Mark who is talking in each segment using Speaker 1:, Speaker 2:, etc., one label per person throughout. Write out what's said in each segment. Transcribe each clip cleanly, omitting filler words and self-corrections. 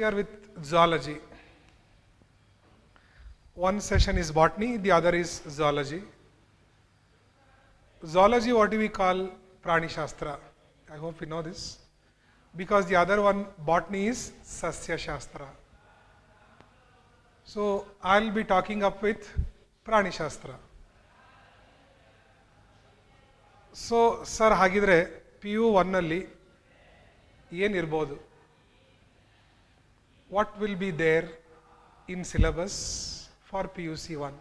Speaker 1: We are with zoology. One session is botany, the other is zoology. Zoology, what do we call Prani Shastra? I hope you know this. Because the other one, botany, is Sasya Shastra. So I'll be talking up with Prani Shastra. So sir ಹಾಗಿದ್ರೆ PU 1ನಲ್ಲಿ ಏನಿರ್ಬೋದು? What will be there in syllabus for PUC 1?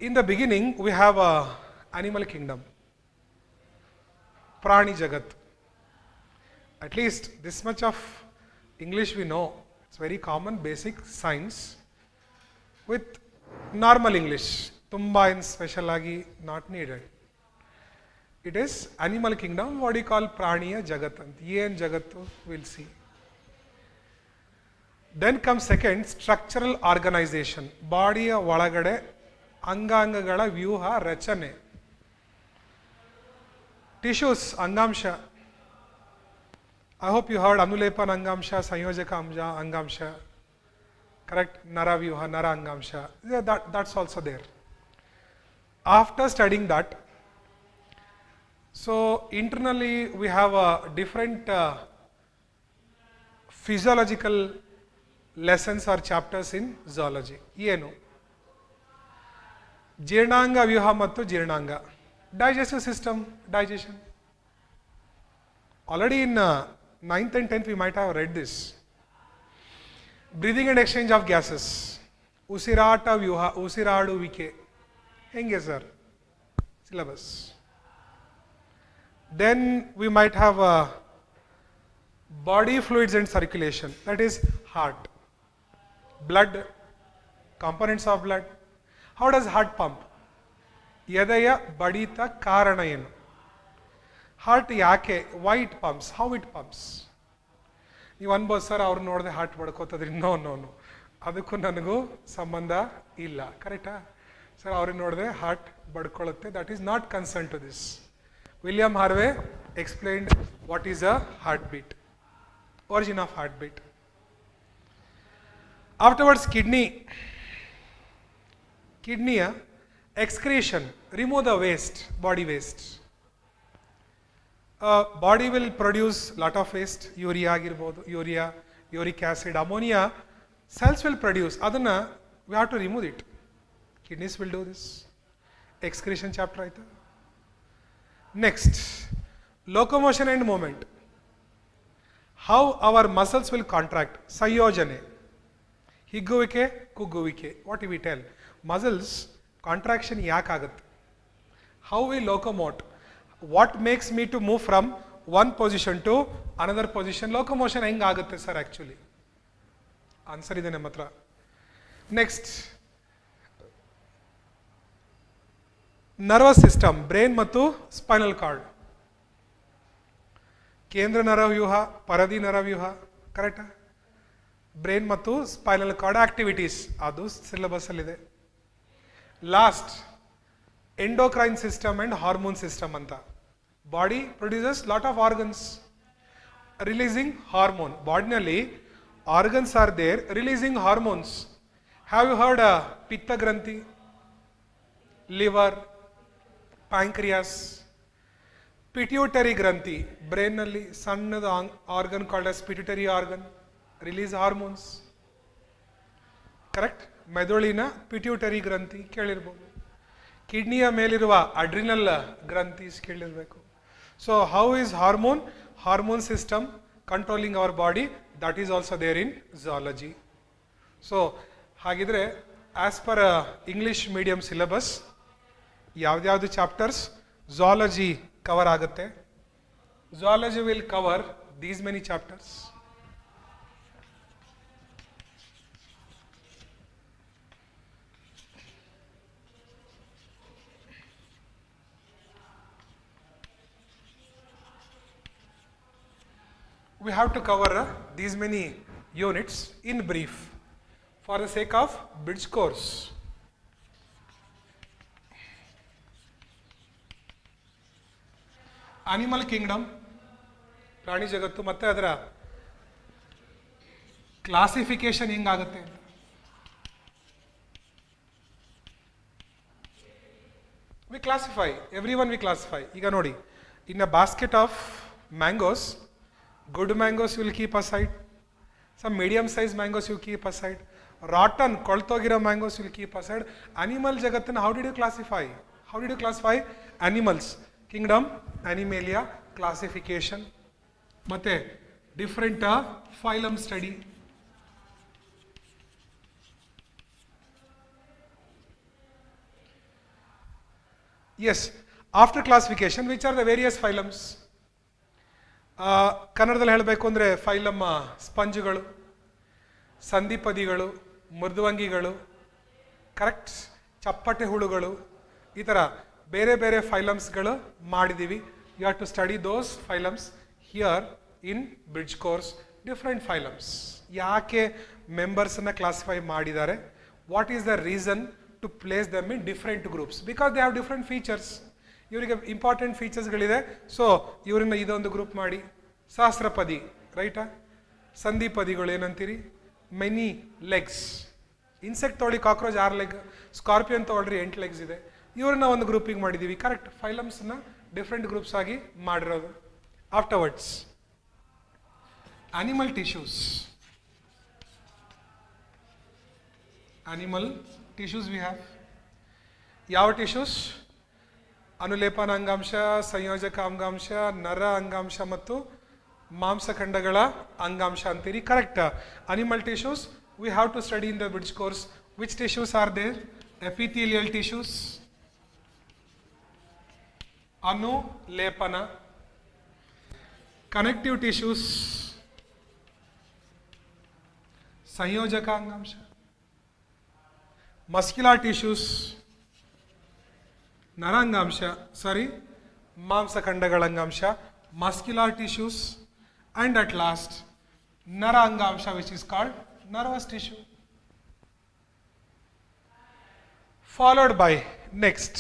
Speaker 1: In the beginning, we have a animal kingdom, Prani Jagat. At least this much of English we know. It's very common, basic science with normal English. Tumba in special agi not needed. It is animal kingdom, what you call Praniya Jagat. Yen Jagatu, we'll see. Then comes second, structural organization. Body ಒಳಗಡೆ ಅಂಗಾಂಗಗಳ ವ್ಯೂಹ ರಚನೆ. Tissues, ಅಂಗಾಂಶ. I hope you heard ಅನುಲೇಪನ ಅಂಗಾಂಶ, ಸಂಯೋಜಕ ಅಂಗಾಂಶ. Correct? Nara vyuha, Nara angamsha. Yeah, that's also there. After studying that, so internally we have a different physiological lessons or chapters in zoology. ಏನು? ಜೀರ್ಣಾಂಗ ವ್ಯೂಹ ಮತ್ತು ಜೀರ್ಣಾಂಗ. Digestive system, digestion. Already in 9th and 10th we might have read this. Breathing and exchange of gases. ಉಸಿರಾಟ ವ್ಯೂಹ, ಉಸಿರಾಡುವಿಕೆ. ಹೆಂಗೆ sir syllabus? Then we might have body fluids and circulation, that is heart, blood, components of blood. How does heart pump? ಎದೆಯ ಬಡಿತ ಕಾರಣ ಏನು? Heart ಯಾಕೆ, why it pumps, how it pumps? ನೀವು ಅನ್ಬೋದು ಸರ್ ಅವ್ರು ನೋಡಿದೆ ಹಾರ್ಟ್ ಬಡ್ಕೋತದ್ರಿ. ನೋ ನೋ ನೋ, ಅದಕ್ಕೂ ನನಗೂ ಸಂಬಂಧ ಇಲ್ಲ. ಕರೆಕ್ಟಾ ಸರ್? ಅವ್ರಿಗೆ ನೋಡಿದ್ರೆ ಹಾರ್ಟ್ ಬಡ್ಕೊಳ್ಳುತ್ತೆ. That is not concern to this. William Harvey explained what is a heart beat, origin of heart beat. Afterwards kidney. ಕಿಡ್ನಿಯ excretion, remove the waste, body waste. Body will produce lot of waste. Urea ಆಗಿರ್ಬೋದು, urea, uric acid, ammonia cells will produce. ಅದನ್ನ we have to remove it. Kidneys will do this. Excretion chapter ಆಯ್ತಾ? Next, locomotion and movement. How our muscles will contract. ಸಂಯೋಜನೆ, ಹಿಗ್ಗುವಿಕೆ, ಕುಗ್ಗುವಿಕೆ. What we tell? Muscles contraction ಯಾಕಾಗುತ್ತೆ? How we locomote? What makes me to move from one position to another position? Locomotion ಹೆಂಗೆ ಆಗುತ್ತೆ sir actually? Answer ಇದೆ ನಮ್ಮ ಹತ್ರ. Next, nervous system, brain ಮತ್ತು spinal cord. ಕೇಂದ್ರ ನರವ್ಯೂಹ, ಪರದಿ ನರವ್ಯೂಹ. ಕರೆಕ್ಟಾ? ಬ್ರೈನ್ ಮತ್ತು ಸ್ಪೈನಲ್ ಕಾರ್ಡ್ ಆಕ್ಟಿವಿಟೀಸ್, ಅದು ಸಿಲೆಬಸ್ ಅಲ್ಲಿದೆ. Last, endocrine system and hormone system ಅಂತ. Body produces lot of organs releasing hormone. ಬಾಡಿನಲ್ಲಿ organs are there releasing hormones. Have you heard pitta granthi, liver, pancreas, pituitary granthi, brain nalli sannada organ called as pituitary organ, release hormones. Correct? ಮೆದುಳಿನ pituitary ಗ್ರಂಥಿ ಕೇಳಿರ್ಬೋದು. ಕಿಡ್ನಿಯ ಮೇಲಿರುವ adrenal ಗ್ರಂಥಿಸ್ ಕೇಳಿರಬೇಕು. So how is hormone system controlling our body? That is also there in zoology. So ಹಾಗಿದ್ರೆ as per English medium syllabus ಯಾವ್ದ್ಯಾವ್ದು chapters zoology cover ಆಗುತ್ತೆ? Zoology will cover these many chapters. We have to cover these many units in brief for the sake of bridge course. Animal kingdom, ಪ್ರಾಣಿ ಜಗತ್ತು ಮತ್ತು ಅದರ classification ಹೆಂಗಾಗುತ್ತೆ ಅಂತ. We classify, every one we classify. ಈಗ ನೋಡಿ, in a basket of mangoes, good mangoes will keep aside, some medium size mangoes you keep aside, rotten ಕೊಳ್ತೋಗಿರೋ mangoes will keep aside. Animal ಜಗತ್ತನ್ನು how did you classify? How did you classify animals? Kingdom, animalia, classification. ಮತ್ತೆ different phylum study. Yes, after classification which are the various phylums? ಕನ್ನಡದಲ್ಲಿ ಹೇಳಬೇಕು ಅಂದರೆ phylum ಸ್ಪಂಜುಗಳು, ಸಂಧಿಪದಿಗಳು, ಮೃದ್ವಂಗಿಗಳು, correct, ಚಪ್ಪಟೆ ಹುಳುಗಳು, ಈ ಥರ ಬೇರೆ ಬೇರೆ ಫೈಲಮ್ಸ್ಗಳು ಮಾಡಿದ್ದೀವಿ. You have to study those phylums here in bridge course. Different phylums, ಯಾಕೆ ಮೆಂಬರ್ಸನ್ನು ಕ್ಲಾಸಿಫೈ ಮಾಡಿದ್ದಾರೆ, what is the reason to place them in different groups, because they have different features. ಇವರಿಗೆ ಇಂಪಾರ್ಟೆಂಟ್ ಫೀಚರ್ಸ್ಗಳಿದೆ, ಸೊ ಇವರನ್ನ ಇದೊಂದು ಗ್ರೂಪ್ ಮಾಡಿ. ಸಹಸ್ರಪದಿ, ರೈಟಾ? ಸಂಧಿಪದಿಗಳು ಏನಂತೀರಿ? Many legs. ಇನ್ಸೆಕ್ಟ್ ತೊಗೊಳ್ಳಿ, ಕಾಕ್ರೋಚ್ 6 ಲೆಗ್, ಸ್ಕಾರ್ಪಿಯನ್ ತೊಗೊಳ್ರಿ 8 ಲೆಗ್ಸ್ ಇದೆ. ಇವ್ರನ್ನ ಒಂದು ಗ್ರೂಪಿಂಗ್ ಮಾಡಿದ್ದೀವಿ. ಕರೆಕ್ಟ್, ಫೈಲಮ್ಸ್ನ ಡಿಫ್ರೆಂಟ್ ಗ್ರೂಪ್ಸ್ ಆಗಿ ಮಾಡಿರೋದು. Afterwards animal tissues. Animal tissues we have. ಯಾವ ಟಿಶ್ಯೂಸ್? ಅನುಲೇಪನ ಅಂಗಾಂಶ, ಸಂಯೋಜಕ ಅಂಗಾಂಶ, ನರ ಅಂಗಾಂಶ ಮತ್ತು ಮಾಂಸಖಂಡಗಳ ಅಂಗಾಂಶ ಅಂತೀರಿ. Correct. Animal tissues we have to study in the bridge course. Which tissues are there? Epithelial tissues, ಅನುಲೇಪನ, ಕನೆಕ್ಟಿವ್ ಟಿಶ್ಯೂಸ್, ಸಂಯೋಜಕ ಅಂಗಾಂಶ, ಮಸ್ಕ್ಯುಲರ್ ಟಿಶ್ಯೂಸ್, ನರಾಂಗಾಂಶ, ಸಾರಿ ಮಾಂಸಖಂಡಗಳ ಅಂಗಾಂಶ, muscular tissues, and at last narangamsha, which is called nervous tissue. Followed by next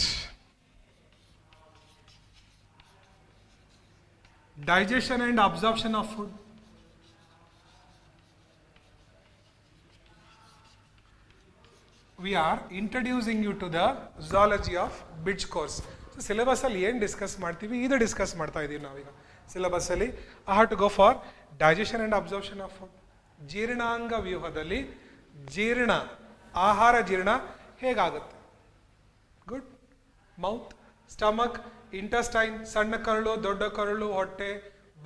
Speaker 1: digestion and absorption of food. We are introducing you to the zoology of bridge course. So syllabus ಅಲ್ಲಿ ಏನು discuss ಮಾಡ್ತೀವಿ ಇದು discuss ಮಾಡ್ತಾ ಇದ್ದೀವಿ ನಾವೀಗ. Syllabus ಅಲ್ಲಿ I have to go for digestion and absorption of food. ಜೀರ್ಣಾಂಗ ವ್ಯೂಹದಲ್ಲಿ ಆಹಾರ ಜೀರ್ಣ ಹೇಗಾಗುತ್ತೆ? ಗುಡ್. ಮೌತ್, ಸ್ಟಮಕ್, ಇಂಟೆಸ್ಟೈನ್, ಸಣ್ಣ ಕರಳು, ದೊಡ್ಡ ಕರಳು, ಹೊಟ್ಟೆ,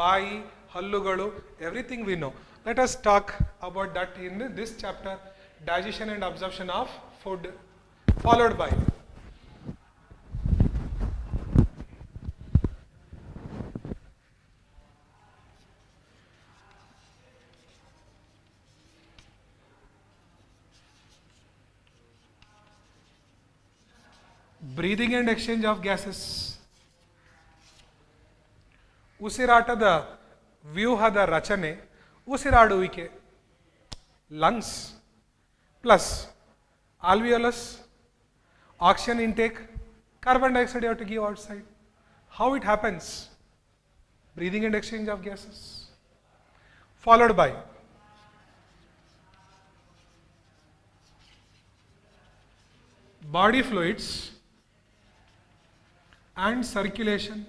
Speaker 1: ಬಾಯಿ, ಹಲ್ಲುಗಳು, everything we know. Let us talk about that in this chapter, digestion and absorption of food, followed by breathing and exchange of gases. ಉಸಿರಾಟದ ವ್ಯೂಹದ ರಚನೆ, ಉಸಿರಾಡುವಿಕೆ, lungs plus alveolus, oxygen intake, carbon dioxide you have to give outside. How it happens? Breathing and exchange of gases. Followed by body fluids and circulation.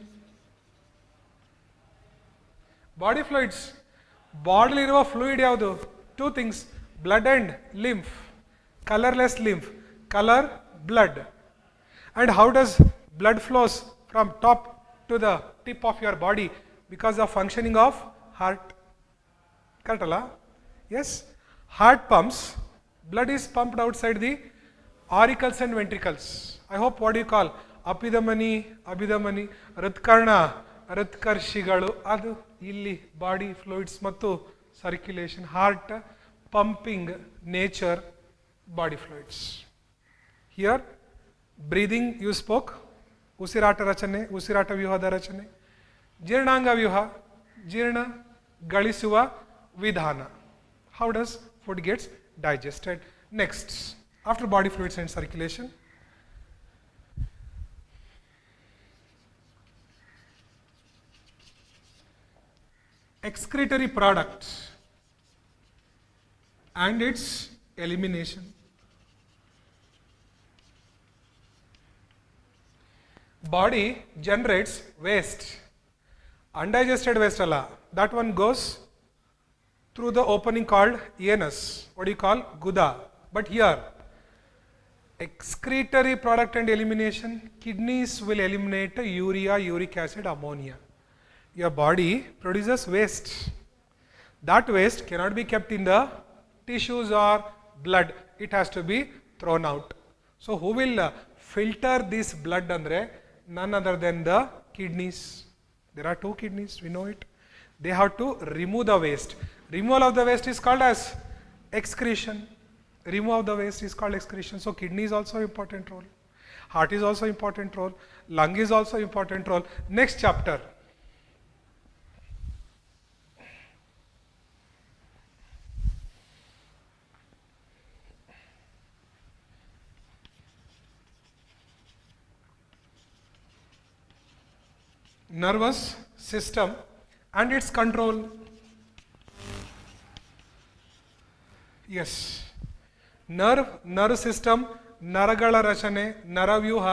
Speaker 1: Body fluids, ಬಾಡಿಲಿ ಇರುವ fluid ಯಾವುದು? 2 things, blood and lymph. Colorless lymph, color blood. And how does blood flows from top to the tip of your body? Because of functioning of heart. Correct alla? Yes. Heart pumps, blood is pumped outside the auricles and ventricles. I hope what do you call ಅಪಿಧಮನಿ, ಹೃತ್ಕರ್ಣ, ಹೃತ್ಕರ್ಷಿಗಳು, ಅದು ಇಲ್ಲಿ body fluids ಮತ್ತು circulation. Heart pumping nature, body fluids. Here breathing you spoke, ಉಸಿರಾಟ ರಚನೆ, ಉಸಿರಾಟ ವ್ಯೂಹದ ರಚನೆ. ಜೀರ್ಣಾಂಗ ವ್ಯೂಹ, ಜೀರ್ಣ ಗಳಿಸುವ ವಿಧಾನ. How does food gets digested? Next, after body fluids and circulation, excretory products. and its elimination. Body generates waste, undigested waste alla, that one goes through the opening called anus, what do you call guda. But here excretory product and elimination, kidneys will eliminate urea, uric acid, ammonia. Your body produces waste. That waste cannot be kept in the tissues or blood, it has to be thrown out. So who will filter this blood andre? None other than the kidneys. There are two kidneys, we know it. They have to remove the waste. Removal of the waste is called as excretion. Remove of the waste is called excretion. So kidney is also important role. Heart is also important role. Lung is also important role. Next chapter. Nervous system and its control. Yes, nerve system, ನರಗಳ ರಚನೆ, ನರವ್ಯೂಹ.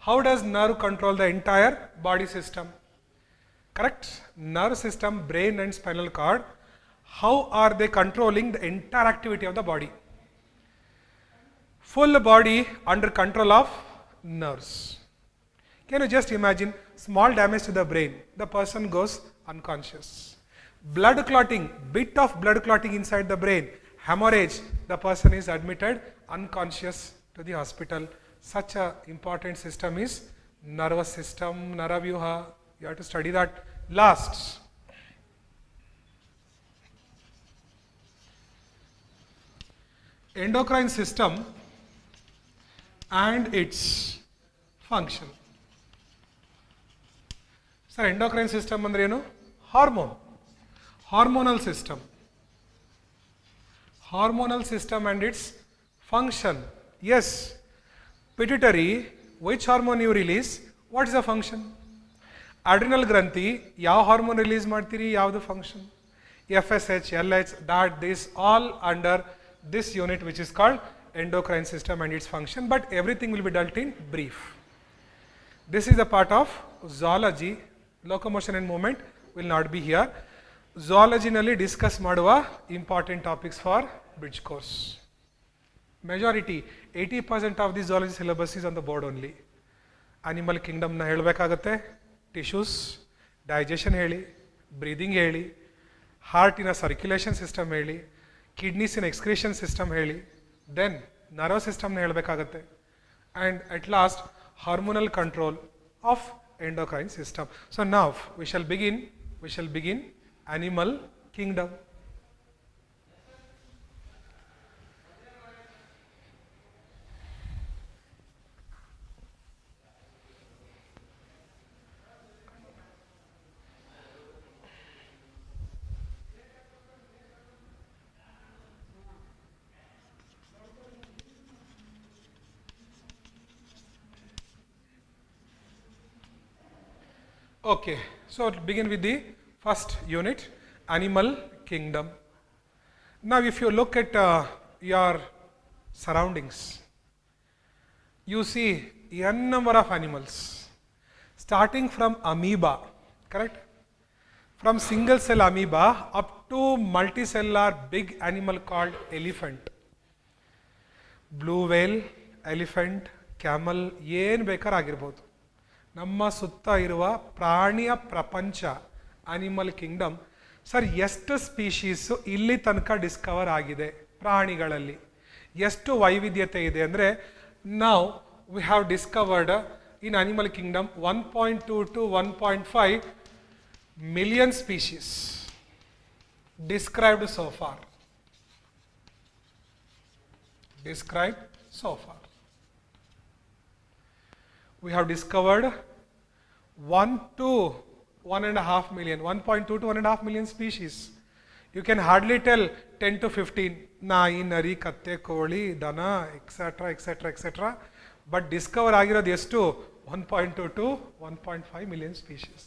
Speaker 1: How does nerve control the entire body system? Correct? Nerve system, brain and spinal cord, how are they controlling the entire activity of the body? Full body under control of nerves. Can you just imagine small damage to the brain, the person goes unconscious. Blood clotting, bit of blood clotting inside the brain, hemorrhage, the person is admitted unconscious to the hospital. Such a important system is nervous system, naravyuha. You have to study that. Last, endocrine system and its function. Sir, endocrine system andre ಏನು? Hormone. Hormonal system. Hormonal system and its function. Yes. Pituitary, which hormone you release? What is the function? Adrenal granthi, ಯಾವ hormone release ಮಾಡ್ತೀರಿ, ಯಾವುದು function? FSH, LH, that this all under this unit which is called endocrine system and its function, but everything will be dealt in brief. This is a part of zoology. Locomotion and movement will not be here. Zoology nalli discuss maduva important topics for bridge course. Majority 80% of the zoology syllabus is on the board only. Animal kingdom na helbekagutte, tissues, digestion heli, breathing heli, heart in a circulation system heli, kidneys in excretion system heli, then nervous system na helbekagutte, and at last hormonal control of endocrine system. So now we shall begin animal kingdom. Okay, so begin with the first unit, animal kingdom. Now if you look at your surroundings, you see n number of animals starting from amoeba, correct? From single cell amoeba up to multicellular big animal called elephant. Blue whale, elephant, camel, ಏನು ಬೇಕಾದ್ರೂ ಆಗಿರ್ಬೋದು. ನಮ್ಮ ಸುತ್ತ ಇರುವ ಪ್ರಾಣಿಯ ಪ್ರಪಂಚ, animal Kingdom. Sir, ಎಷ್ಟು species ಇಲ್ಲಿ ತನಕ ಡಿಸ್ಕವರ್ ಆಗಿದೆ ಪ್ರಾಣಿಗಳಲ್ಲಿ? ಎಷ್ಟು ವೈವಿಧ್ಯತೆ ಇದೆ ಅಂದರೆ, ನಾವು we have discovered in animal Kingdom 1.2 to 1.5 million species described so far. We have discovered 1 to 1.5 million, 1.2 to 1.5 million species. You can hardly tell 10 to 15, ನಾಯಿ, ನರಿ, ಕತ್ತೆ, ಕೋಳಿ, ದನ, etcetera etcetera etcetera. But Discover ಆಗಿರೋದು ಎಷ್ಟು? 1.2 to 1.5 million species.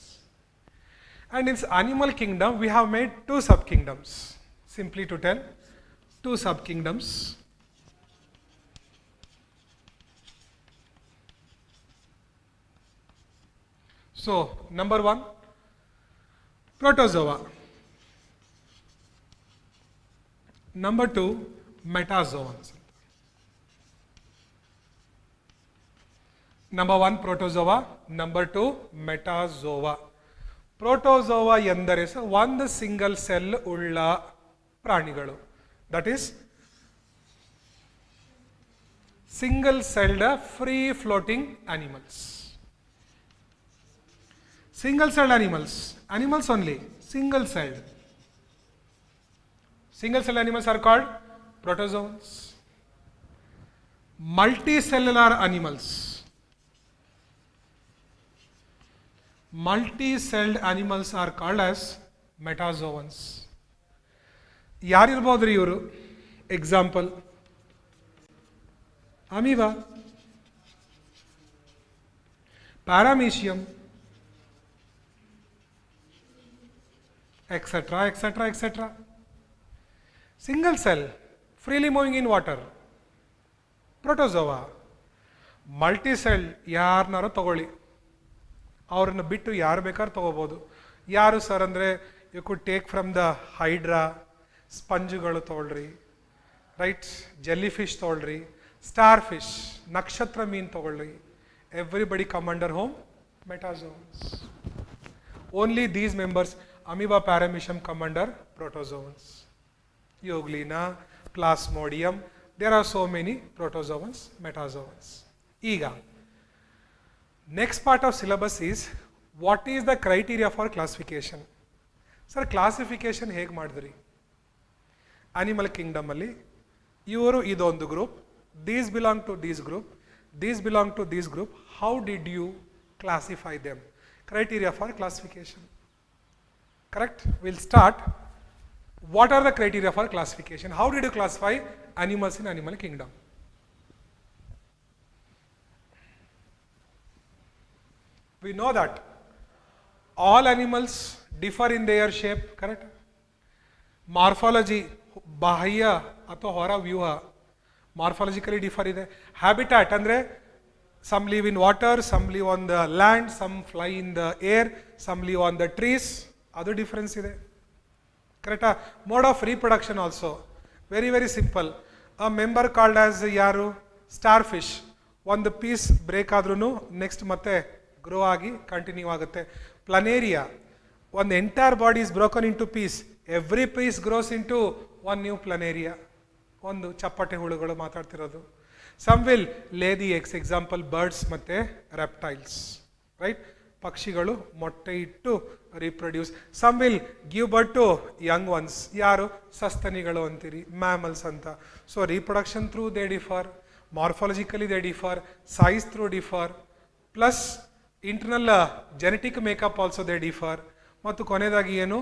Speaker 1: And in animal kingdom, we have made two sub-kingdoms. Simply to tell, two subkingdoms. So, number one, protozoa. Number two, metazoans. Number one, protozoa. Number two, metazoa. Protozoa ಎಂದರೆ ಒಂದು single cell ಉಳ್ಳ ಪ್ರಾಣಿಗಳು. That is single celled free floating animals. Single celled animals only, single celled. Single celled animals are called protozoans. Multicellular animals. Multi-celled animals are called as metazoans. ಯಾರಿರ್ಬೋದ್ರಿ ಇವರು? Example amoeba, paramecium, etc., etc., etc. Single cell, freely moving in water, protozoa. Multi-cell, ಯಾರನ್ನಾರು ತಗೊಳ್ಳಿ, ಅವ್ರನ್ನ ಬಿಟ್ಟು ಯಾರು ಬೇಕಾದ್ರೂ ತಗೋಬೋದು. ಯಾರು ಸರ್ ಅಂದರೆ, you could take from the hydra, ಸ್ಪಂಜುಗಳು ತೊಗೊಳ್ರಿ, ರೈಟ್, ಜೆಲ್ಲಿ ಫಿಶ್ ತೊಗೊಳ್ರಿ, ಸ್ಟಾರ್ ಫಿಶ್, ನಕ್ಷತ್ರ ಮೀನು ತೊಗೊಳ್ರಿ. Everybody come under home metazoans. Only these members, amoeba, paramecium come under protozoans. Euglena, Plasmodium, there are so many protozoans, metazoans. ಈಗ next part of syllabus is what is the criteria for classification. Sir classification ಹೇಗೆ ಮಾಡಿದ್ರಿ? Animal kingdom ಅಲ್ಲಿ ಇವರು ಇದೊಂದು group, these belong to these group, these belong to these group. How did you classify them? Criteria for classification. Correct? We'll start. What are the criteria for classification? How did you classify animals in animal kingdom? We know that all animals differ in their shape, correct? Morphology, ಬಾಹ್ಯ ಅಥವಾ ಹೊರ ವ್ಯೂಹ, morphologically differ ಇದೆ. Habitat ಅಂದರೆ some live in water, some live on the land, some fly in the air, some live on the trees. ಅದು difference ಇದೆ, ಕರೆಕ್ಟಾ? Mode of reproduction also very very simple. A member called as ಯಾರು? Starfish. ಒಂದು piece break ಆದ್ರೂ next ಮತ್ತೆ grow ಆಗಿ continue ಆಗುತ್ತೆ. Planaria, ಒಂದು entire body is broken in two piece, every piece grows into one new planaria. ಒಂದು ಚಪ್ಪಟೆ ಹುಳುಗಳು ಮಾತಾಡ್ತಿರೋದು. Some will lay the eggs, example birds ಮತ್ತು ರೆಪ್ಟೈಲ್ಸ್, ರೈಟ್? ಪಕ್ಷಿಗಳು ಮೊಟ್ಟೆ ಇಟ್ಟು reproduce. Some will give birth to young ones, ಯಾರು? ಸಸ್ತನಿಗಳು ಅಂತೀರಿ, ಮ್ಯಾಮಲ್ಸ್ ಅಂತ. So reproduction through they differ, morphologically they differ, size through differ, plus internal genetic makeup also they differ. ಮತ್ತು ಕೊನೆಯದಾಗಿ ಏನು?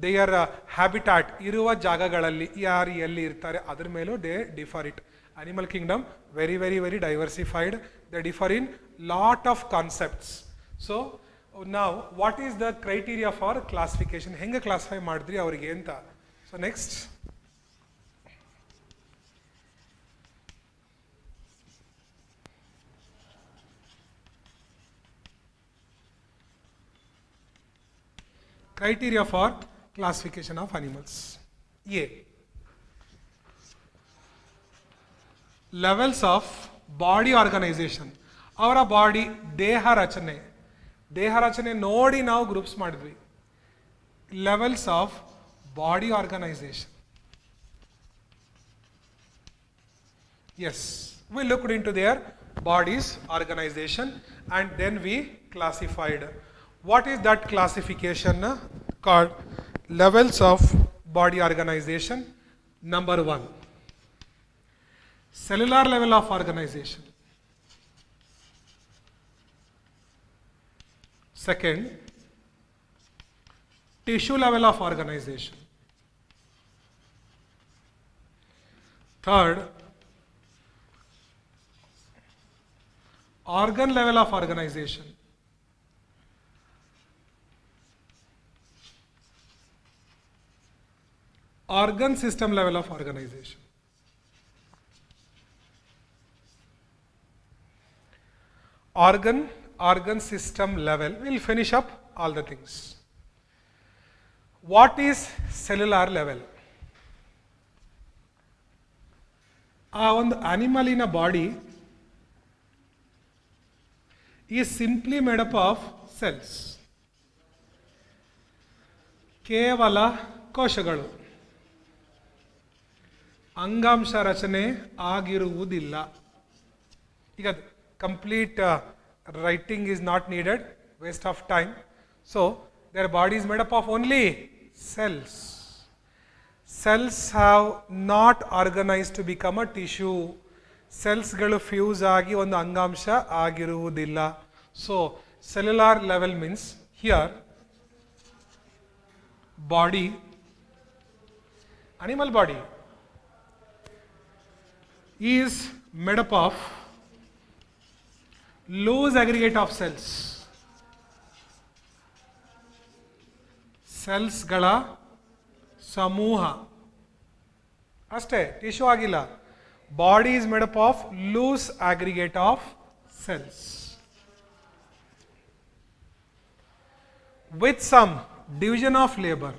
Speaker 1: ದೇಯರ್ ಹ್ಯಾಬಿಟ್ಯಾಟ್, ಇರುವ ಜಾಗಗಳಲ್ಲಿ ಯಾರು ಎಲ್ಲಿ ಇರ್ತಾರೆ ಅದ್ರ ಮೇಲೂ they differ it. Animal kingdom very very very diversified. They differ in lot of concepts. So ನಾವು what is the criteria for classification? ಹೆಂಗೆ ಕ್ಲಾಸಿಫೈ ಮಾಡಿದ್ರಿ ಅವರಿಗೆ ಅಂತ. So next criteria for classification of animals. A. Levels of body organization. ಅವರ body, ದೇಹ ರಚನೆ ನೋಡಿ ನಾವು ಗ್ರೂಪ್ಸ್ ಮಾಡಿದ್ವಿ. Levels of body organization. Yes, we looked into their bodies organization and then we classified. What is that classification called? Levels of body organization. Number one, cellular level of organization. Second, tissue level of organization. Third, organ level of organization. Organ system level of organization. organ system level, we'll finish up all the things. What is cellular level? ಆ ಒಂದು ಅನಿಮಲಿನ body is simply made up of cells, ಕೇವಲ ಕೋಶಗಳು, ಅಂಗಾಂಶ ರಚನೆ ಆಗಿರುವುದಿಲ್ಲ. ಈಗ complete writing is not needed, waste of time. So their body is made up of only cells. Cells have not organized to become a tissue. Cells galu fuse agi ಒಂದು ಅಂಗಾಂಶ ಆಗಿರುವುದಿಲ್ಲ. So cellular level means here body, animal body is made up of loose aggregate of cells. Cells ಗಳ ಸಮೂಹ ಅಷ್ಟೇ, tissue ಆಗಿಲ್ಲ. Body is made up of loose aggregate of cells with some division of labor.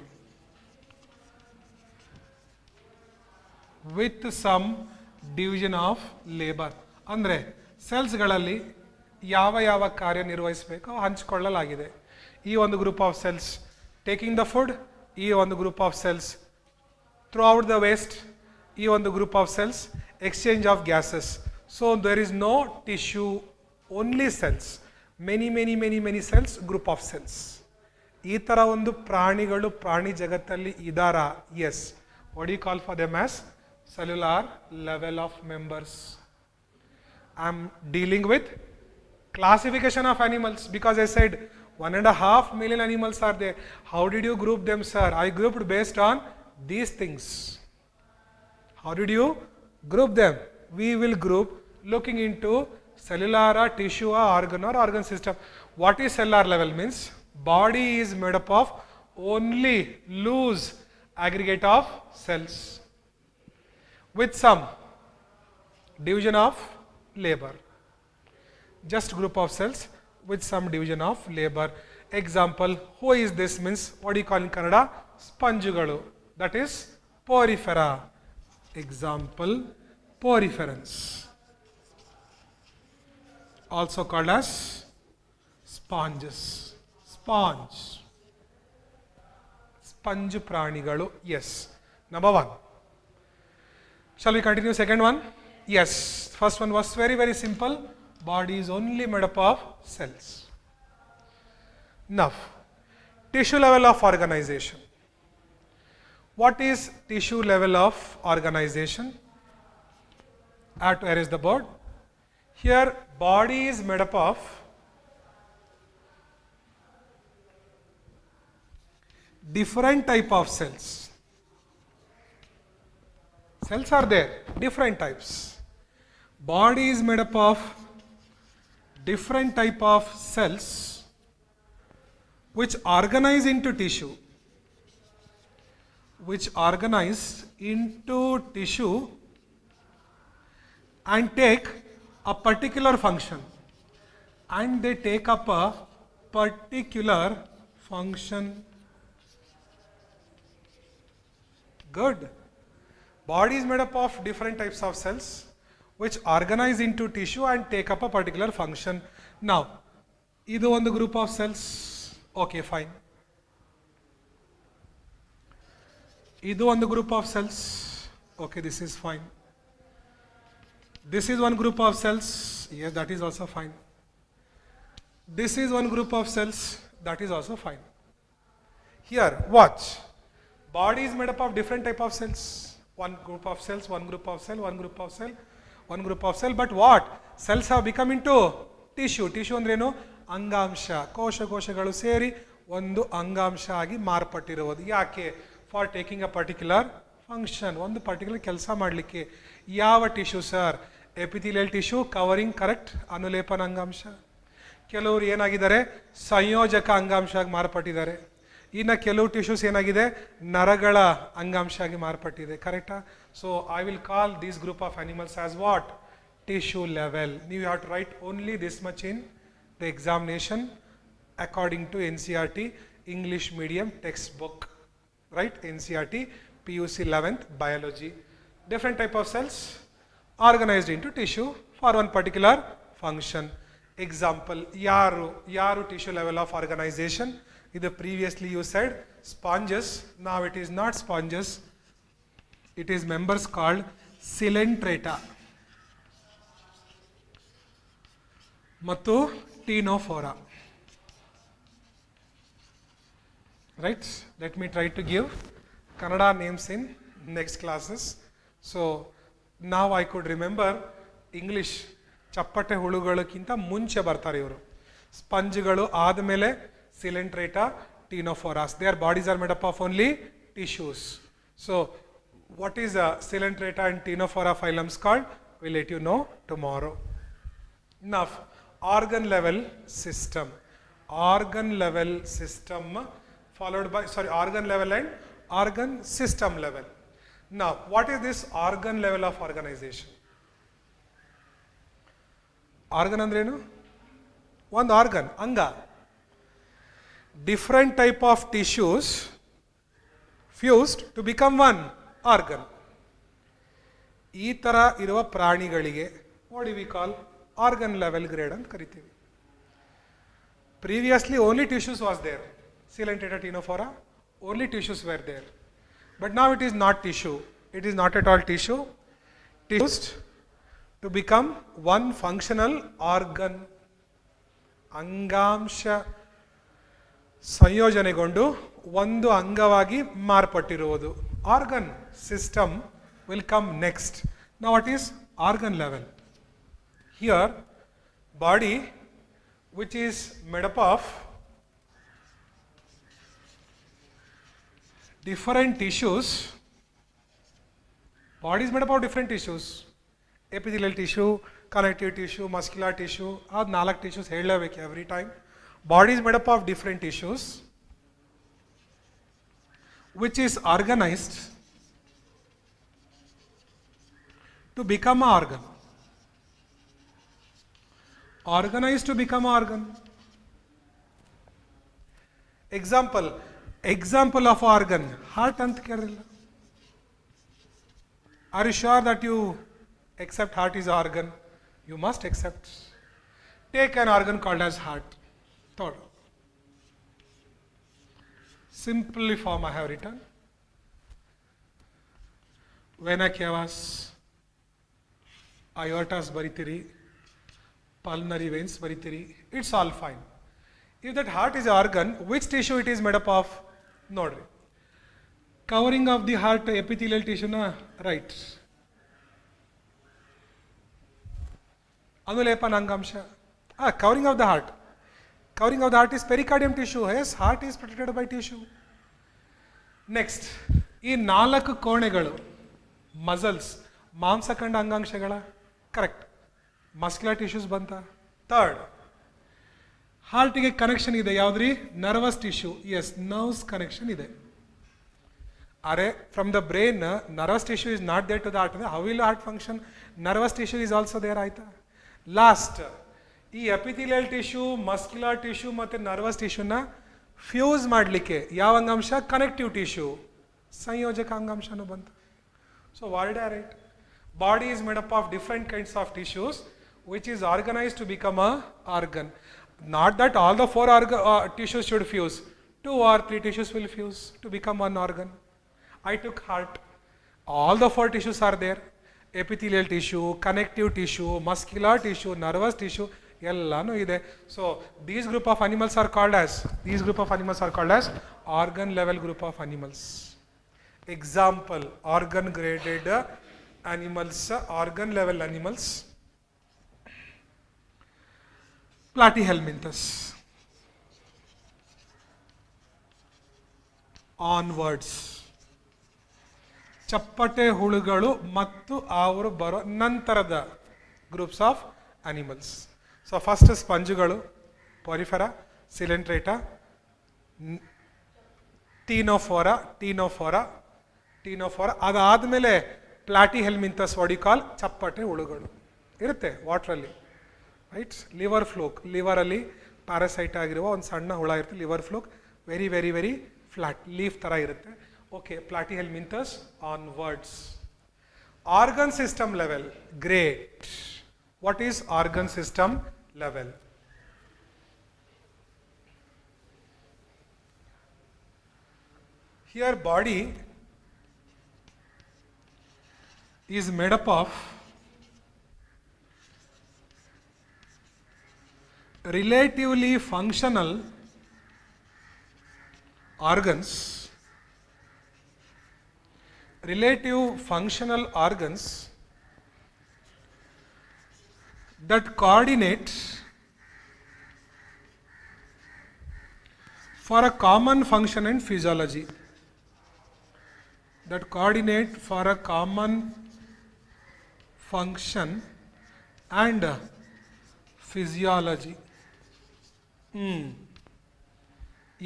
Speaker 1: With some division of labor ಅಂದರೆ ಸೆಲ್ಸ್ಗಳಲ್ಲಿ ಯಾವ ಯಾವ ಕಾರ್ಯ ನಿರ್ವಹಿಸಬೇಕೋ ಹಂಚಿಕೊಳ್ಳಲಾಗಿದೆ. ಈ ಒಂದು group of cells taking the food, ಈ ಒಂದು group of cells through out the waste, ಈ ಒಂದು group of cells exchange of gases. So there is no tissue, only cells, many cells, group of cells. ಈ ಥರ ಒಂದು ಪ್ರಾಣಿಗಳು ಪ್ರಾಣಿ ಜಗತ್ತಲ್ಲಿ ಇದಾರಾ? Yes. What you call for them as cellular level of members. I am dealing with classification of animals because I said 1.5 million animals are there. How did you group them, sir? I grouped based on these things. How did you group them? We will group looking into cellular, tissue, organ or organ system. What is cellular level means? Body is made up of only loose aggregate of cells with some division of labor. Just group of cells with some division of labor. Example, who is this means what do you call in Kannada? Spongegalu. That is porifera. Example, poriferans. Also called as sponges. Sponge. Sponge pranigalu. Yes. Number one. Shall we continue second one? Yes. First one was very simple. Body is only made up of cells. Now, tissue level of organization. What is tissue level of organization? I have to erase the board. Here, body is made up of different type of cells. Cells are there, different types. Body is made up of different type of cells which organize into tissue. Which organize into tissue and take a particular function. And they take up a particular function. Good. Body is made up of different types of cells which organize into tissue and take up a particular function. Now, idu one group of cells. Okay, fine. Idu one group of cells. Okay, this is fine. This is one group of cells. Yes, that is also fine. This is one group of cells. That is also fine. Here, watch. Body is made up of different type of cells. One group of cells, one group of cell, one group of cell, one group of cell. But what? Cells have become into tissue. Tissue ಅಂದ್ರೇನು? ಅಂಗಾಂಶ. ಕೋಶಗಳು ಸೇರಿ ಒಂದು ಅಂಗಾಂಶ ಆಗಿ ಮಾರ್ಪಟ್ಟಿರುವುದು. ಯಾಕೆ? For taking a particular function. ಒಂದು ಪರ್ಟಿಕ್ಯುಲರ್ ಕೆಲಸ ಮಾಡಲಿಕ್ಕೆ. ಯಾವ tissue sir? Epithelial tissue covering correct ಅನುಲೇಪನ ಅಂಗಾಂಶ. ಕೆಲವರು ಏನಾಗಿದ್ದಾರೆ? ಸಂಯೋಜಕ ಅಂಗಾಂಶ ಆಗಿ ಮಾರ್ಪಟ್ಟಿದ್ದಾರೆ. ಇನ್ನು ಕೆಲವು ಟಿಶ್ಯೂಸ್ ಏನಾಗಿದೆ? ನರಗಳ ಅಂಗಾಂಶ ಆಗಿ ಮಾರ್ಪಟ್ಟಿದೆ. ಕರೆಕ್ಟಾ? So I will call these group of animals as what? tissue level. You have to write only this much in the examination according to NCERT English medium textbook, right? NCERT PUC 11th biology. Different type of cells organized into tissue for one particular function. Example, yaru tissue level of organization. Either previously you said sponges, now it is not sponges, it is members called Coelenterata ಮತ್ತು Ctenophora. Right? Let me try to give Kannada names in next classes. So now I could remember English. ಚಪ್ಪಟೆ ಹುಳುಗಳಕ್ಕಿಂತ ಮುಂಚೆ ಬರ್ತಾರೆ ಇವರು. ಸ್ಪಂಜ್ಗಳು ಆದಮೇಲೆ Coelenterata, Ctenophoras. Their bodies are made up of only tissues. So what is a Coelenterata and Ctenophora phylums called? We'll let you know tomorrow. Now, organ level system. Organ level system followed by, organ level and organ system level. Now, what is this organ level of organization? Organ andrenu? One organ, anga. Different type of tissues fused to become one organ. ಈ ಥರ ಇರುವ ಪ್ರಾಣಿಗಳಿಗೆ what do we call organ level grade ಅಂತ ಕರಿತೀವಿ. Previously only tissues was there. Coelenterata, Ctenophora, only tissues were there. But now it is not tissue. It is not at all tissue. Fused to become one functional organ. ಅಂಗಾಂಶ ಸಂಯೋಜನೆಗೊಂಡು ಒಂದು ಅಂಗವಾಗಿ ಮಾರ್ಪಟ್ಟಿರುವುದು. Organ system will come next. Now what is organ level? Here body which is made up of different tissues. Body is made up of different tissues. Epithelial tissue, connective tissue, muscular tissue, ಅದು 4 tissues ಹೇಳಲೇಬೇಕು every time. Body is made up of different tissues which is organized to become an organ. Organized to become an organ. Example of organ, heart ಅಂತ ಕೇಳಿಲ್ಲ. Are you sure that you accept heart is organ? You must accept. Take an organ called as heart. Thought. Simply form I have written. Vena cavas, aortas baritiri, pulmonary veins baritiri. It's all fine. If that heart is an organ, which tissue it is made up of? Nodri. Covering of the heart epithelial tissue na right. Anulepan angamsha. Covering of the heart. Covering of the heart is pericardium tissue. Yes, heart is protected by tissue. Next, ಈ 4 ಕೋಣೆಗಳು muscles ಮಾಂಸಖಂಡ ಅಂಗಾಂಶಗಳ correct. Muscular tissues ಬಂತ. Third, ಹಾರ್ಟಿಗೆ connection ಇದೆ ಯಾವ್ದ್ರಿ? Nervous tissue. Yes, nerves connection ಇದೆ. Are from the brain nervous tissue is not there to the heart. How will heart function? Nervous tissue is also there. ಆಯ್ತಾ? Last, ಈ epithelial tissue, muscular tissue ಮತ್ತು nervous ಟಿಶ್ಯೂನ fuse ಮಾಡಲಿಕ್ಕೆ ಯಾವ ಅಂಗಾಂಶ? Connective tissue, ಸಂಯೋಜಕ ಅಂಗಾಂಶನೂ ಬಂತು. So what I write? Body is made up of different kinds of tissues which is organized to become a organ. Not that all the 4 tissues should fuse. 2 or 3 tissues will fuse to become one organ. I took heart. All the 4 tissues are there. Epithelial tissue, connective tissue, muscular tissue, nervous tissue, ellanu ide. So these group of animals are called as organ level group of animals. Example, organ graded animals, organ level animals. Platyhelminthes. Onwards. ಚಪ್ಪಟೆ ಹುಳುಗಳು ಮತ್ತು ಅವರು ಬರೋ ನಂತರದ groups of animals. So first ಸ್ಪಂಜುಗಳು, Porifera, Coelenterata, Ctenophora. ಅದಾದಮೇಲೆ Platyhelminthes, what you call ಚಪ್ಪಟೆ ಹುಳುಗಳು. ಇರುತ್ತೆ ವಾಟ್ರಲ್ಲಿ, ರೈಟ್. ಲಿವರ್ ಫ್ಲೋಕ್, ಲಿವರಲ್ಲಿ ಪ್ಯಾರಾಸೈಟ್ ಆಗಿರುವ ಒಂದು ಸಣ್ಣ ಹುಳ ಇರುತ್ತೆ, liver fluke, very very very flat leaf ಥರ ಇರುತ್ತೆ. Okay, Platyhelminthes onwards. Organ system level, great. What is organ system level? Here body is made up of relatively functional organs, that coordinate for a common function and physiology. That coordinate for a common function and physiology.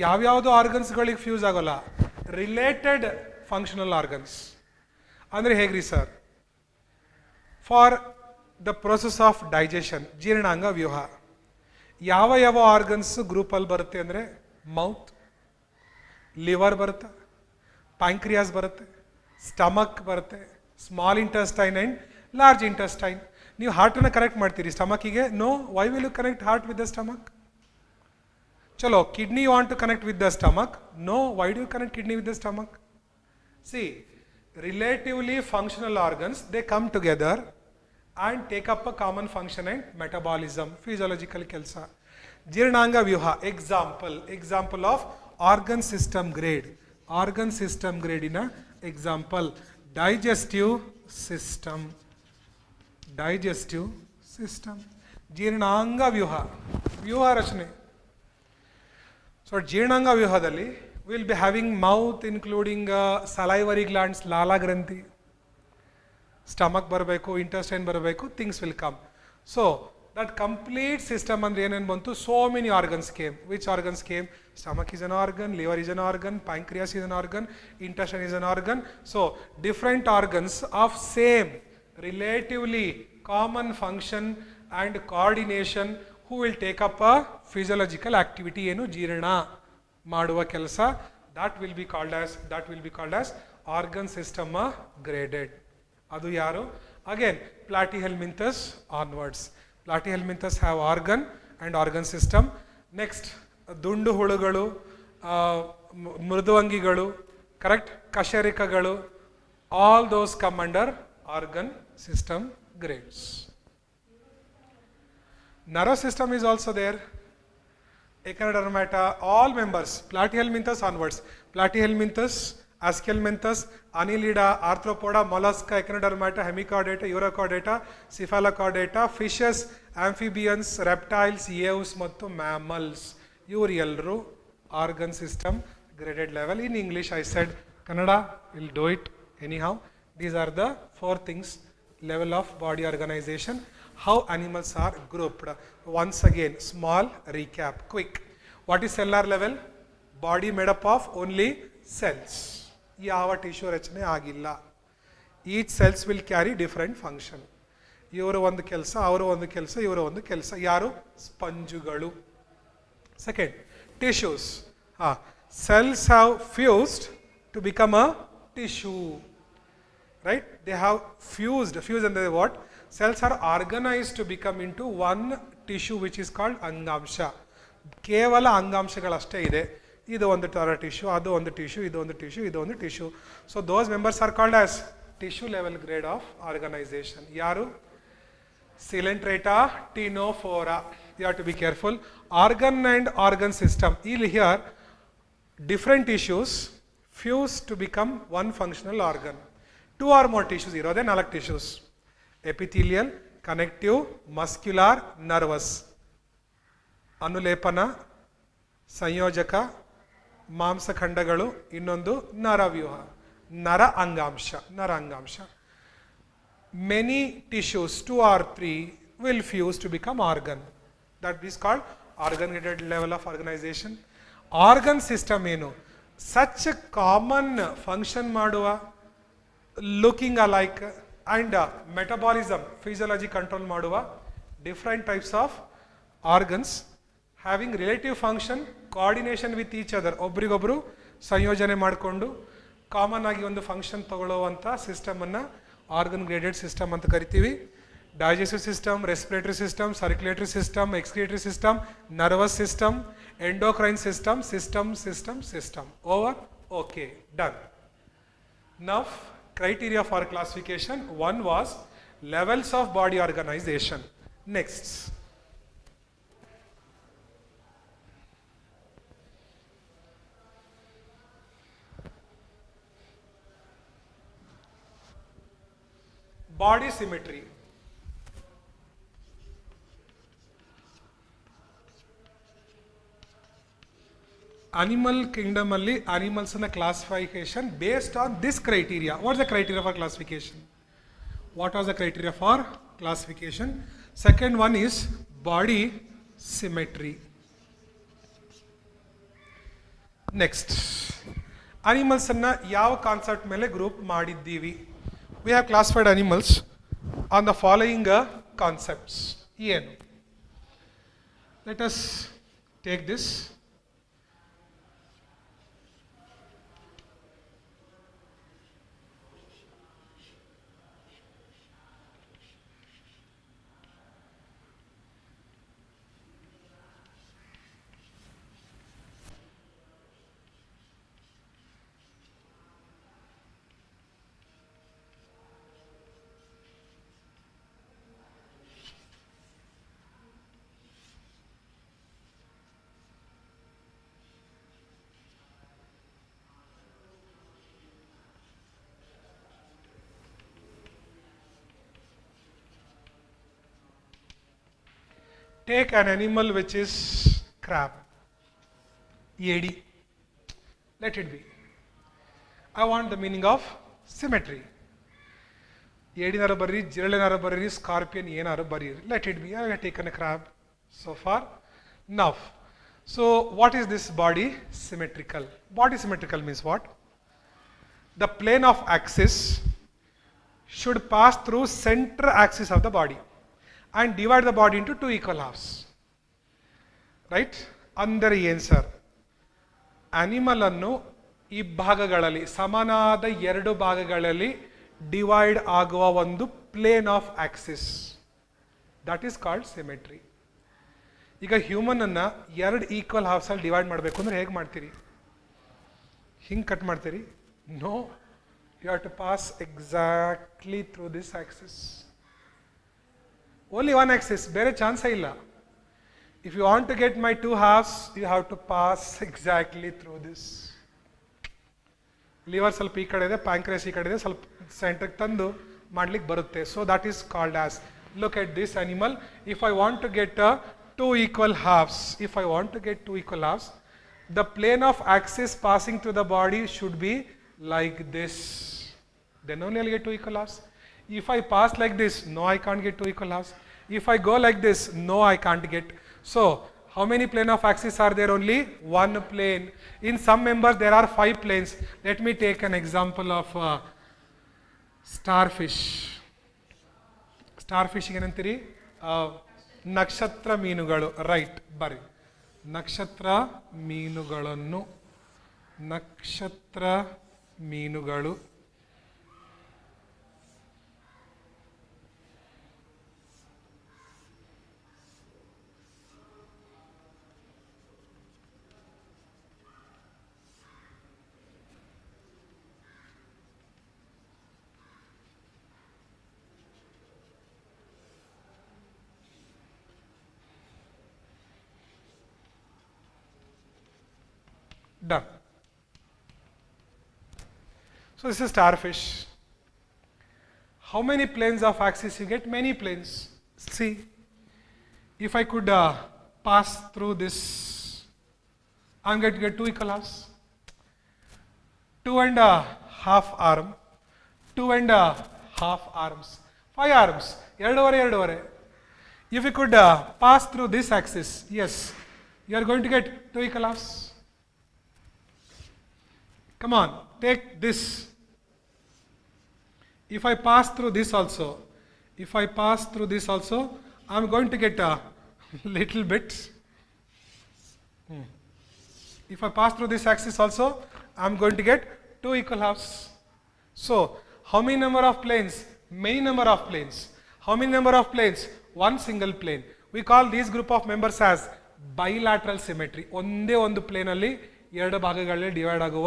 Speaker 1: ಯಾವ್ಯಾವುದು ಆರ್ಗನ್ಸ್ಗಳಿಗೆ fuse ಆಗೋಲ್ಲ? Related functional organs. ಅಂದರೆ ಹೇಗ್ರಿ sir? For the process of digestion, ಜೀರ್ಣಾಂಗ ವ್ಯೂಹ, ಯಾವ ಯಾವ organs ಗ್ರೂಪಲ್ಲಿ ಬರುತ್ತೆ ಅಂದರೆ ಮೌತ್, ಲಿವರ್ ಬರುತ್ತೆ, ಪ್ಯಾಂಕ್ರಿಯಾಸ್ ಬರುತ್ತೆ, ಸ್ಟಮಕ್ ಬರುತ್ತೆ, small intestine and large intestine. ನೀವು ಹಾರ್ಟನ್ನು ಕನೆಕ್ಟ್ ಮಾಡ್ತೀರಿ ಸ್ಟಮಕ್ಕಿಗೆ? No. Why will you connect heart with the stomach? ಚಲೋ, kidney you want to connect with the stomach? No. Why do you connect kidney with the stomach? C, relatively functional organs, they come together and take up a common function and metabolism, physiological ಕೆಲಸ. ಜೀರ್ಣಾಂಗ ವ್ಯೂಹ, example of organ system grade. Organ system ಗ್ರೇಡಿನ example digestive system. ಜೀರ್ಣಾಂಗ ವ್ಯೂಹ ರಚನೆ. So ಜೀರ್ಣಾಂಗ ವ್ಯೂಹದಲ್ಲಿ will be having mouth including salivary glands, ಲಾಲಾ ಗ್ರಂಥಿ, ಸ್ಟಮಕ್ ಬರಬೇಕು, ಇಂಟೆಸ್ಟೈನ್ ಬರಬೇಕು, things will come. So that complete system ಅಂದ್ರೆ ಏನೇನು ಬಂತು? so many organs came. Which organs came? Stomach is an organ, liver is an organ, pancreas is an organ, intestine is an organ. So different organs of same relatively common function and coordination who will take up a physiological activity, ಏನು ಜೀರ್ಣ ಮಾಡುವ ಕೆಲಸ. that will be called as organ system graded. ಅದು ಯಾರು? again platyhelminthes onwards. Platyhelminthes have organ and organ system. Next, ದುಂಡು ಹುಳುಗಳು, ಮೃದುವಂಗಿಗಳು, correct, ಕಶೇರುಕಗಳು, all those come under organ system grades. Nervous system is also there. Echinodermata, all members, Platyhelminthes onwards. Platyhelminthes, Aschelminthes, Annelida, Arthropoda, Mollusca, Echinodermata, Hemichordata, Urochordata, Cephalochordata, fishes, amphibians, reptiles, aves ಮತ್ತು mammals. ಇವರು ಎಲ್ಲರೂ organ system graded level. In English I said, Kannada will do it anyhow. These are the 4 things, level of body organization, how animals are grouped. Once again, small recap, quick. What is cellular level? Body made up of only cells. ಯಾವ tissue ರಚನೆ ಆಗಿಲ್ಲ. Each cells will carry different function. ಇವರು ಒಂದು ಕೆಲಸ, ಅವರು ಒಂದು ಕೆಲಸ, ಇವರು ಒಂದು ಕೆಲಸ. ಯಾರು? ಸ್ಪಂಜುಗಳು. Second, tissues. cells have fused to become a tissue, right? They have fused and they what? Cells are organized to become into one tissue which is called ಅಂಗಾಂಶ. ಕೇವಲ ಅಂಗಾಂಶಗಳಷ್ಟೇ ಇದೆ. ಇದು ಒಂದು ತರ ಟಿಶ್ಯೂ, ಅದು ಒಂದು ಟಿಶ್ಯೂ, ಇದು ಒಂದು ಟಿಶ್ಯೂ, ಇದು ಒಂದು tissue. So those members are called as tissue level grade of organisation. ಯಾರು? Coelenterata, Ctenophora. You have to be careful. Organ and organ system. Here, different tissues fuse to become one functional organ. 2 or more tissues irode 4 tissues. Epithelial, connective, muscular, nervous. ಅನುಲೇಪನ, ಸಂಯೋಜಕ, ಮಾಂಸಖಂಡಗಳು, ಇನ್ನೊಂದು ನರವ್ಯೂಹ, ನರ ಅಂಗಾಂಶ. Many tissues, 2 or 3, will fuse to become organ. That is called organ graded level of organization. Organ system ಏನು? Such a common function ಮಾಡುವ, looking alike, and metabolism physiology control ಮಾಡುವ different types of organs having relative function coordination with each other, ಒಬ್ರಿಗೊಬ್ರು ಸಂಯೋಜನೆ ಮಾಡಿಕೊಂಡು common ಆಗಿ ಒಂದು function ತಗೊಳ್ಳುವಂಥ ಸಿಸ್ಟಮನ್ನು ಆರ್ಗನ್ ಗ್ರೇಡೆಡ್ ಸಿಸ್ಟಮ್ ಅಂತ ಕರಿತೀವಿ. Digestive system, respiratory system, circulatory system, excretory system, nervous system, endocrine system, system. Over? Okay, done. Now, criteria for classification. One was levels of body organization. Next, body symmetry. Animal kingdom alli animals na classification based on this criteria. What is the criteria for classification? What was the criteria for classification? Second one is body symmetry. Next, animals anna yav concept mele group ಮಾಡಿದ್ದೀವಿ? We have classified animals on the following concepts. ಏನು? Let us take this. Take an animal which is crab, EAD. Let it be. I want the meaning of symmetry. EAD naru barri, jirale naru barri, scorpion yenaru barri. Let it be. I have taken a crab so far. Now, so what is this body symmetrical? Body symmetrical means what? The plane of axis should pass through center axis of the body and divide the body into two equal halves. Right? ಅಂದರೆ ಏನು sir? Animal ಅನ್ನು ಈ ಭಾಗಗಳಲ್ಲಿ ಸಮಾನಾದ ಎರಡು ಭಾಗಗಳಲ್ಲಿ divide ಆಗುವ ಒಂದು plane of axis, that is called symmetry. ಈಗ ಹ್ಯೂಮನ್ ಅನ್ನ ಎರಡು ಈಕ್ವಲ್ ಹಾಫ್ಸ್ ಅಲ್ಲಿ ಡಿವೈಡ್ ಮಾಡಬೇಕು ಅಂದ್ರೆ ಹೇಗೆ ಮಾಡ್ತೀರಿ? ಹಿಂಗೆ ಕಟ್ ಮಾಡ್ತೀರಿ? No, you have to pass exactly through this axis. Only one axis, ಬೇರೆ ಚಾನ್ಸೇ ಇಲ್ಲ. If you want to get my two halves, you have to pass exactly through this. Liver ಸ್ವಲ್ಪ ಈ ಕಡೆ ಇದೆ, ಪ್ಯಾಂಕ್ರಿಯಾಸ್ ಈ ಕಡೆ ಇದೆ, ಸ್ವಲ್ಪ ಸೆಂಟ್ರಿಗೆ ತಂದು ಮಾಡ್ಲಿಕ್ಕೆ ಬರುತ್ತೆ. So that is called as, look at this animal. If I want to get two equal halves, the plane of axis passing through the body should be like this. Then only I'll get two equal halves. If I pass like this, no, I can't get two equal halves. If I go like this, no, I can't get. So, how many plane of axis are there? Only one plane. In some members, there are 5 planes. Let me take an example of starfish. Starfish ಏನಂತೀರಿ? ನಕ್ಷತ್ರ ಮೀನುಗಳು. Right, ಬರ್ರಿ. ನಕ್ಷತ್ರ ಮೀನುಗಳು done. So this is starfish. How many planes of axis you get? Many planes. See, if I could pass through this, I'm going to get two equal halves. 2.5 arm, 2.5 arms, 5 arms, 2.5. If you could pass through this axis, yes, you are going to get two equal halves. Come on, take this. If I pass through this also, I am going to get a little bit. If I pass through this axis also, I am going to get 2 equal halves. So, how many number of planes? Many number of planes. How many number of planes? One single plane. We call these group of members as bilateral symmetry. ಒಂದೇ ಒಂದು plane ಅಲ್ಲಿ ಎರಡು ಭಾಗಗಳಲ್ಲಿ divide ಆಗುವ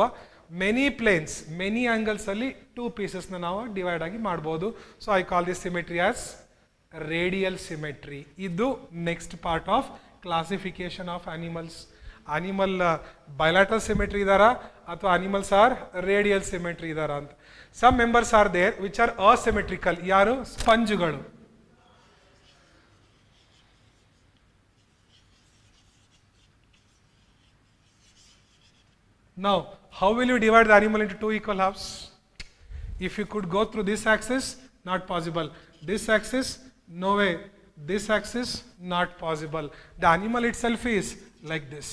Speaker 1: many planes many angles ಅಲ್ಲಿ 2 pieces ನಾವು divide ಆಗಿ ಮಾಡಬಹುದು. So I call this symmetry as radial symmetry. ಇದು next part of classification of animals. Animal bilateral symmetry ಇದಾರಾ ಅಥವಾ ಅನಿಮಲ್ಸ್ ಆರ್ ರೇಡಿಯಲ್ ಸಿಮೆಟ್ರಿ ಇದಾರಾ ಅಂತ. Some members are there which are asymmetrical. ಯಾರು? ಸ್ಪಂಜುಗಳು. Now, how will you divide the animal into 2 equal halves? If you could go through this axis, not possible. This axis, no way. This axis, not possible. The animal itself is like this.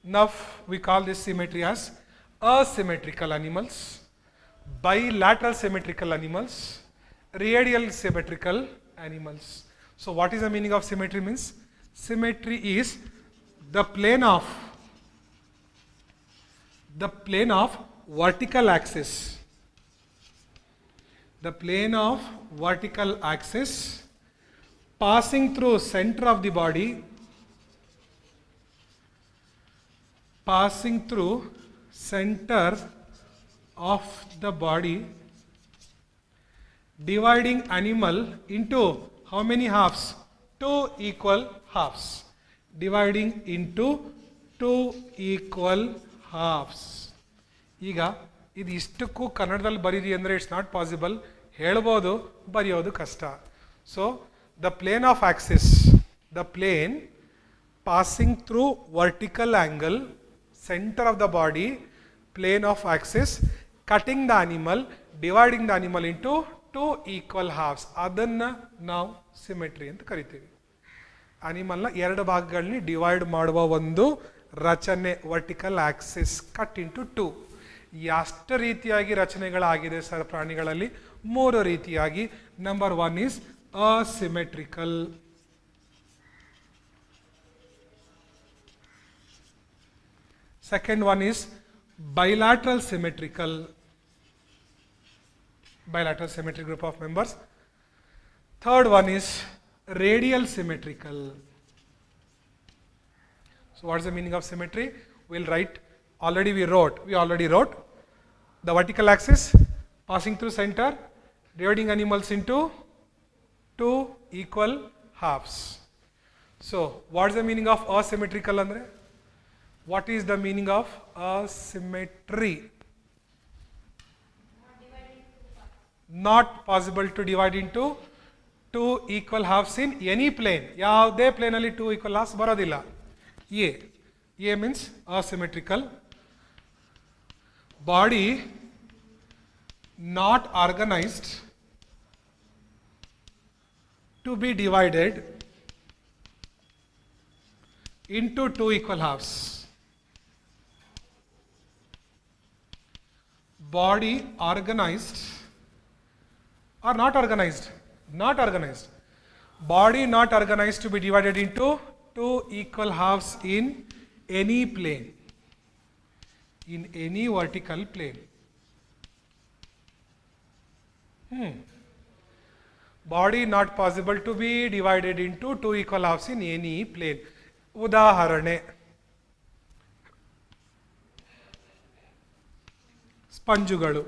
Speaker 1: Now, we call this symmetry as asymmetrical animals, bilateral symmetrical animals, radial symmetrical animals. So what is the meaning of symmetry? Means symmetry is the plane of vertical axis. The plane of vertical axis passing through center of the body, dividing animal into how many halves? 2 equal halves. Dividing into 2 equal halves. ಈಗ ಇದು ಇಷ್ಟಕ್ಕೂ ಕನ್ನಡದಲ್ಲಿ ಬರೀರಿ ಅಂದರೆ it's not possible. ಹೇಳ್ಬೋದು, ಬರೆಯೋದು ಕಷ್ಟ. So the plane of axis, the plane passing through vertical angle, centre of the body, plane of axis, cutting the animal, dividing the animal into 2 equal halves. ಅದನ್ನು ನಾವು ಸಿಮೆಟ್ರಿ ಅಂತ ಕರಿತೀವಿ. ಅನಿಮಲ್ನ ಎರಡು ಭಾಗಗಳನ್ನ divide ಮಾಡುವ ಒಂದು ರಚನೆ ವರ್ಟಿಕಲ್ ಆಕ್ಸಿಸ್ ಕಟ್ ಇಂಟು 2. ಎಷ್ಟು ರೀತಿಯಾಗಿ ರಚನೆಗಳಾಗಿದೆ ಸರ್ ಪ್ರಾಣಿಗಳಲ್ಲಿ? 3 ರೀತಿಯಾಗಿ. Number 1 is asymmetrical. Second one is bilateral symmetrical. Bilateral symmetric group of members. Third one is radial symmetrical. So what is the meaning of symmetry? We'll write, we already wrote the vertical axis passing through center, dividing animals into 2 equal halves. So what is the meaning of asymmetrical andre? What is the meaning of asymmetry? Not possible to divide into 2 equal halves in any plane. ಯಾವುದೇ plane ಅಲ್ಲಿ 2 equal halves ಬರೋದಿಲ್ಲ. A means asymmetrical. Body not organized to be divided into 2 equal halves. Body organized or not organized? Not organized. Body not organized to be divided into 2 equal halves in any plane. In any vertical plane. Body not possible to be divided into 2 equal halves in any plane. ಉದಾಹರಣೆ, ಸ್ಪಂಜುಗಳು,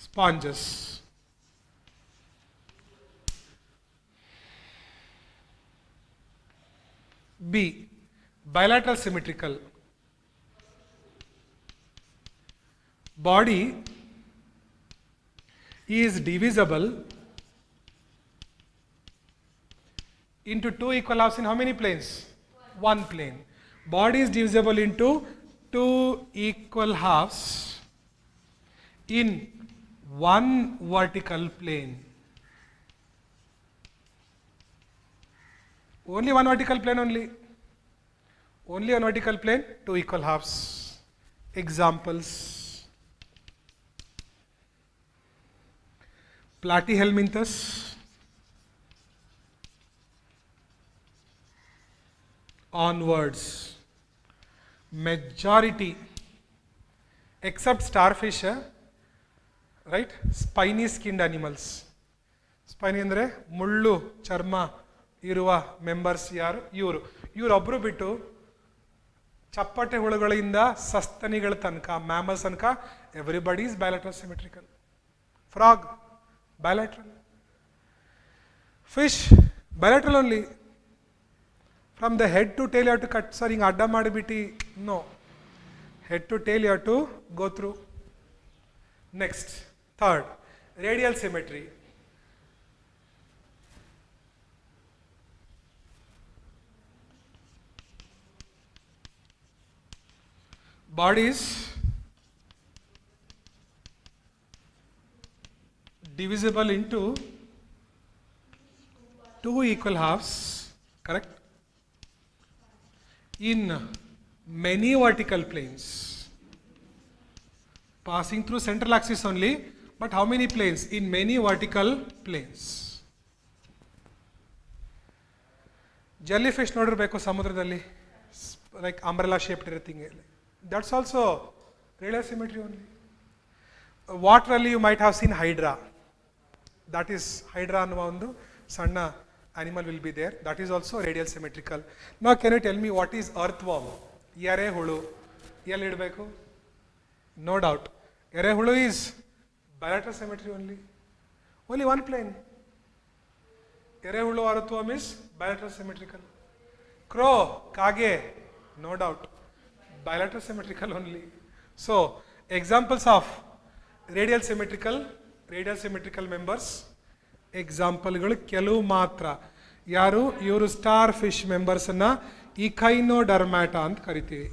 Speaker 1: sponges. B. Bilateral symmetrical. Body is divisible into 2 equal halves in how many planes? One plane. Body is divisible into 2 equal halves in one vertical plane. Only one vertical plane only. Only one vertical plane, 2 equal halves. Examples: Platyhelminthes, onwards, majority except starfish, right? Spiny skinned animals. Spiny ಅಂದರೆ ಮುಳ್ಳು ಚರ್ಮ ಇರುವ members ಯಾರು? ಇವರೊಬ್ಬರು ಬಿಟ್ಟು ಚಪ್ಪಟೆ ಹುಳುಗಳಿಂದ ಸಸ್ತನಿಗಳ ತನಕ, ಮ್ಯಾಮಲ್ಸ್ ತನಕ, everybody is bilateral symmetrical. Frog bilateral. Fish bilateral only. From the head to tail you have to cut. Sorry, adda madibiti. No. Head to tail you have to go through. Next, third, radial symmetry. Body is divisible into two equal halves, correct? In many vertical planes, passing through central axis only, but how many planes? In many vertical planes. Jellyfish ನೋಡಿರಬೇಕು ಸಮುದ್ರದಲ್ಲಿ, like umbrella shaped everything. That's also radial symmetry only. Waterally you might have seen hydra. That is hydra ಅನ್ನುವ ಒಂದು ಸಣ್ಣ animal will be there. That is also radial symmetrical. Now can you tell me what is earthworm? ಎರೆಹುಳು ಎಲ್ಲಿ ಇಡಬೇಕು? No doubt. ಎರೆಹುಳು is bilateral symmetry only. Only one plane. ಎರೆಹುಳು earthworm is bilateral symmetrical. Crow, kage, no doubt. Bilateral symmetrical only. So examples of radial symmetrical members. ಎಕ್ಸಾಂಪಲ್ಗಳು ಕೆಲವು ಮಾತ್ರ. ಯಾರು? ಇವರು star fish members ಅನ್ನ ಇಕೈನೋಡರ್ಮ್ಯಾಟಾ ಅಂತ ಕರಿತೀವಿ.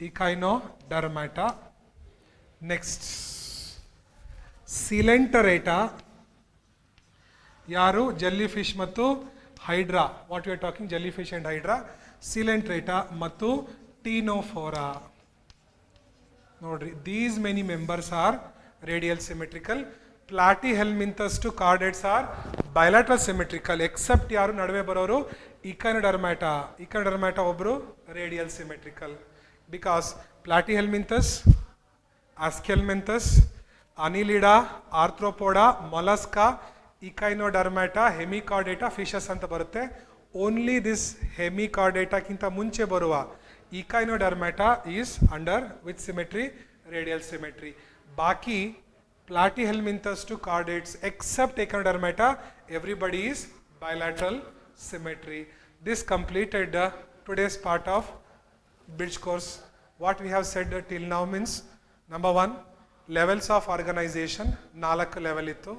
Speaker 1: ಇಕೈನೋಡರ್ಮ್ಯಾಟಾ. Next Coelenterata. ಯಾರು? Jellyfish ಮತ್ತು hydra. What you are talking, jellyfish and hydra. Coelenterata ಮತ್ತು ಟೀನೋಫೋರಾ. ನೋಡ್ರಿ, these many members are radial symmetrical. Platyhelminthes to chordates are bilateral symmetrical, except ಯಾರು ನಡುವೆ ಬರೋರು ಇಕೈನೋಡರ್ಮ್ಯಾಟಾ. ಇಕೈನೋಡರ್ಮ್ಯಾಟಾ ಒಬ್ರು radial symmetrical. Because Platyhelminthes, Aschelminthes, Annelida, Arthropoda, Mollusca, Echinodermata, Hemichordata, fishes ಅಂತ ಬರುತ್ತೆ. Only this Hemichordata ಕಿಂತ ಮುಂಚೆ ಬರುವ Echinodermata is under which symmetry? Radial symmetry. Baki Platyhelminthes to chordates except Echinodermata, everybody is bilateral symmetry. This completed today's part of bridge course. What we have said till now means, number one, levels of organization. 4 level ittu.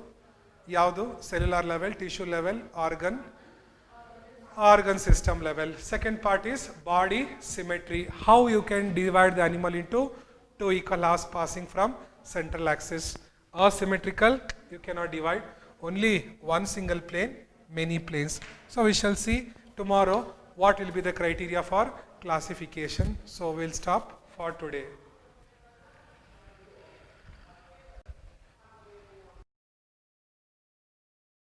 Speaker 1: Yaudu? Cellular level, tissue level, organ system level. Second part is body symmetry. How you can divide the animal into two equal halves passing from central axis. Asymmetrical, you cannot divide. Only one single plane, many planes. So we shall see tomorrow what will be the criteria for classification. So we'll stop for today.